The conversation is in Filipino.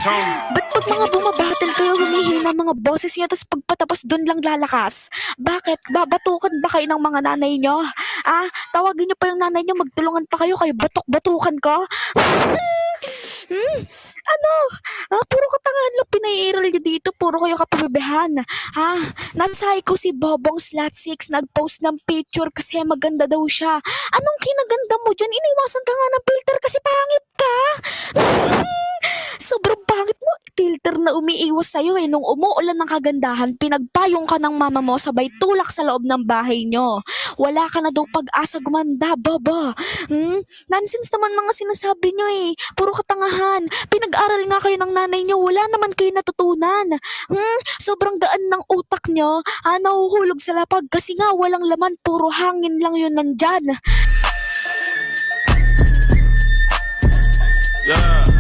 Ba't pag mga bumabattle kayo, humihina mga boses niyo, tapos pagpatapos doon lang lalakas? Bakit? Babatukan ba kayo ng mga nanay niyo? Tawagin niyo pa yung nanay niyo, magtulungan pa kayo batok-batukan ko? Ano? Puro katangahan lang pinaiiral niyo dito, puro kayo kapabibehan. Nasahay ko si Bobong Slat 6, nag-post ng picture kasi maganda daw siya. Anong kinaganda mo dyan? Iniwasan ka nga ng filter kasi pangit ka. Sobrang pangit mo. Filter na umiiwas sa'yo eh. Nung umuulan ng kagandahan, pinagpayong ka ng mama mo sabay tulak sa loob ng bahay nyo. Wala ka na daw pag-asa gumanda, baba. Nonsense naman mga sinasabi nyo eh. Puro katangahan. Pinag-aral nga kayo ng nanay nyo. Wala naman kayo natutunan. Sobrang gaan ng utak nyo. Nahuhulog sa lapag kasi nga walang laman. Puro hangin lang yun nandyan. Yeah.